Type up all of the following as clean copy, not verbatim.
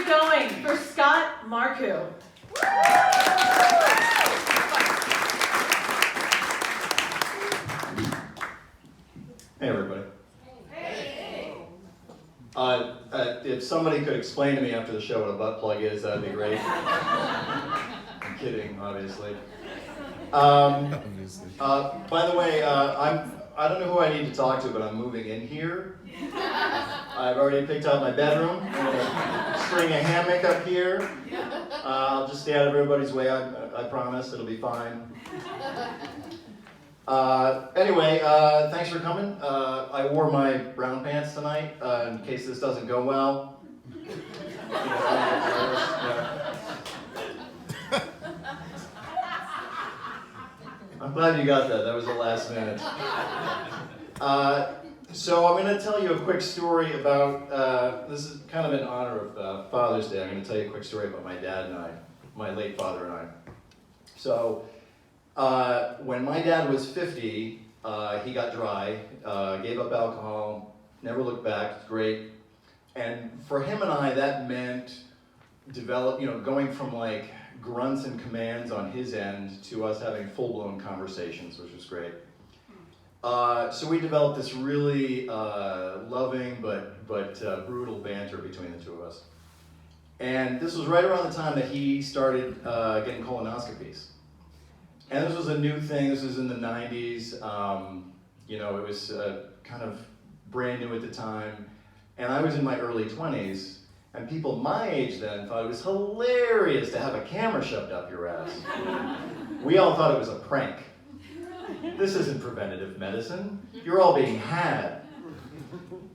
going for Scott Marcoux. Hey, everybody. Hey. If somebody could explain to me after the show what a butt plug is, that'd be great. I'm kidding, obviously. By the way, I don't know who I need to talk to, but I'm moving in here. I've already picked out my bedroom. I'm gonna string a hammock up here. I'll just stay out of everybody's way. I promise it'll be fine. Anyway, thanks for coming. I wore my brown pants tonight in case this doesn't go well. I'm glad you got that. That was the last minute. So I'm going to tell you a quick story about, this is kind of in honor of Father's Day. I'm going to tell you a quick story about my dad and I, my late father and I. So when my dad was 50, he got dry, gave up alcohol, never looked back, it's great. And for him and I, that meant going from like grunts and commands on his end to us having full-blown conversations, which was great. So we developed this really loving but brutal banter between the two of us. And this was right around the time that he started getting colonoscopies. And this was a new thing. This was in the 90s. It was kind of brand new at the time. And I was in my early 20s. And people my age then thought it was hilarious to have a camera shoved up your ass. We all thought it was a prank. This isn't preventative medicine. You're all being had.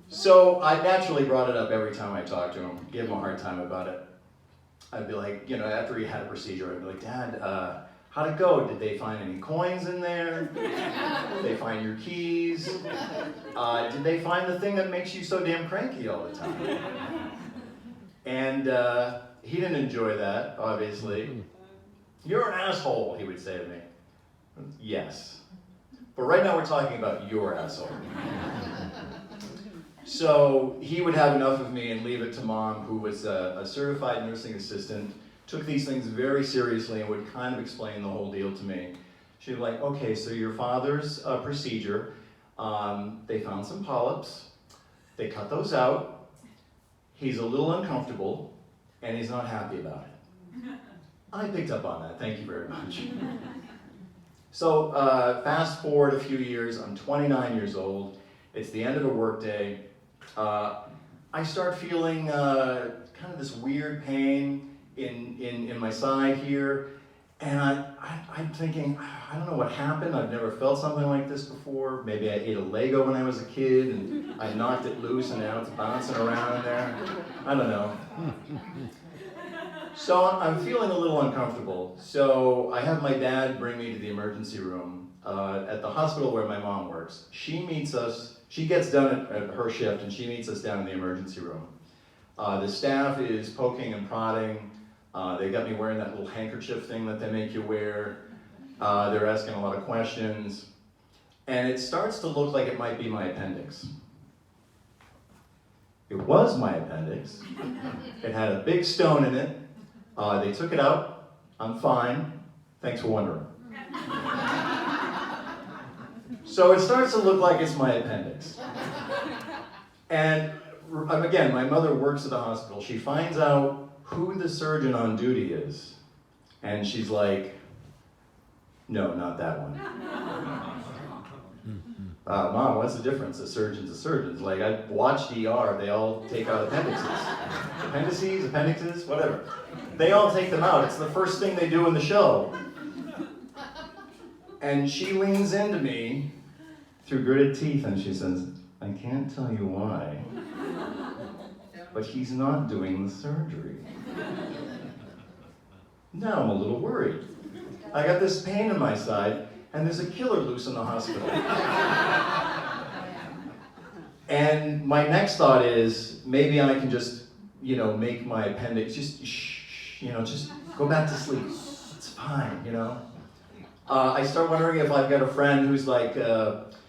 So I naturally brought it up every time I talked to him, gave him a hard time about it. I'd be like, after he had a procedure, I'd be like, Dad, how'd it go? Did they find any coins in there? Did they find your keys? Did they find the thing that makes you so damn cranky all the time? And he didn't enjoy that, obviously. You're an asshole, he would say to me. Yes. But right now we're talking about your asshole. So he would have enough of me and leave it to Mom, who was a certified nursing assistant, took these things very seriously and would kind of explain the whole deal to me. She'd be like, okay, so your father's procedure, they found some polyps, they cut those out, he's a little uncomfortable, and he's not happy about it. I picked up on that, thank you very much. So fast forward a few years, I'm 29 years old, it's the end of a workday. I start feeling kind of this weird pain in my side here, and I'm thinking, I don't know what happened, I've never felt something like this before. Maybe I ate a Lego when I was a kid and I knocked it loose and now it's bouncing around in there. I don't know. So I'm feeling a little uncomfortable. So I have my dad bring me to the emergency room at the hospital where my mom works. She meets us, she gets done at her shift and she meets us down in the emergency room. The staff is poking and prodding. They got me wearing that little handkerchief thing that they make you wear. They're asking a lot of questions. And it starts to look like it might be my appendix. It was my appendix. It had a big stone in it. They took it out. I'm fine. Thanks for wondering. So it starts to look like it's my appendix. And again, my mother works at the hospital. She finds out who the surgeon on duty is. And she's like, no, not that one. Mom, what's the difference? A surgeon's a surgeon's. Like, I watched ER, they all take out appendixes. Appendixes, whatever. They all take them out. It's the first thing they do in the show. And she leans into me through gritted teeth and she says, I can't tell you why, but he's not doing the surgery. Now I'm a little worried. I got this pain in my side, and there's a killer loose in the hospital. And my next thought is, maybe I can just, make my appendix, just go back to sleep. It's fine, I start wondering if I've got a friend who's like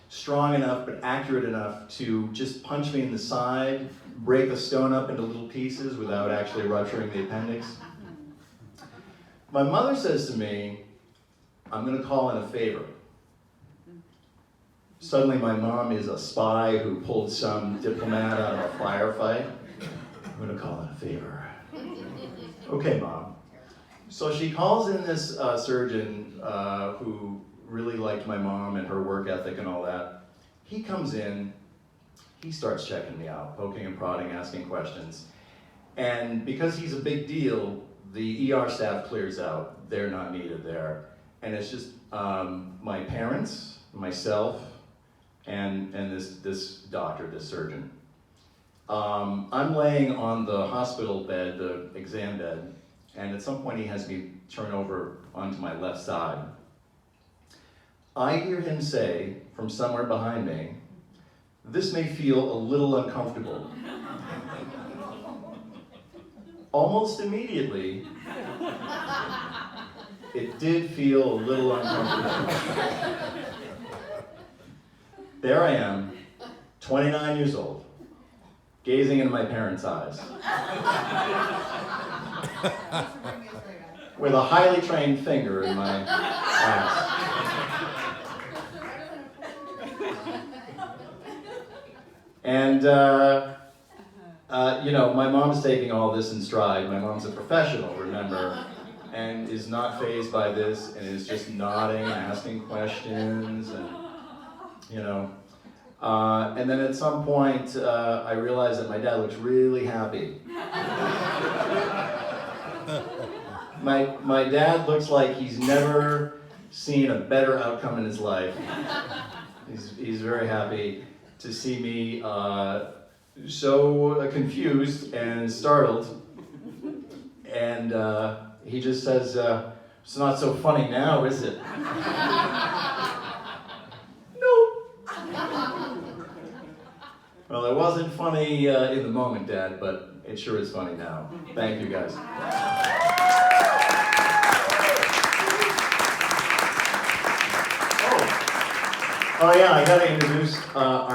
strong enough but accurate enough to just punch me in the side break the stone up into little pieces without actually rupturing the appendix. My mother says to me, I'm going to call in a favor. Suddenly my mom is a spy who pulled some diplomat out of a firefight. I'm going to call in a favor. Okay, Mom. So she calls in this surgeon who really liked my mom and her work ethic and all that. He comes in, he starts checking me out, poking and prodding, asking questions. And because he's a big deal, the ER staff clears out. They're not needed there. And it's just my parents, myself, and this doctor, this surgeon. I'm laying on the hospital bed, the exam bed, and at some point he has me turn over onto my left side. I hear him say, from somewhere behind me, "This may feel a little uncomfortable." Almost immediately, it did feel a little uncomfortable. There I am, 29 years old, gazing into my parents' eyes, with a highly trained finger in my ass. And, you know, my mom's taking all this in stride. My mom's a professional, remember, and is not fazed by this, and is just nodding, asking questions, and, you know. And then at some point, I realized that my dad looks really happy. My dad looks like he's never seen a better outcome in his life. He's very happy to see me so confused and startled. And he just says, "It's not so funny now, is it?" Well, it wasn't funny in the moment, Dad, but it sure is funny now. Thank you, guys. Oh yeah, I gotta introduce our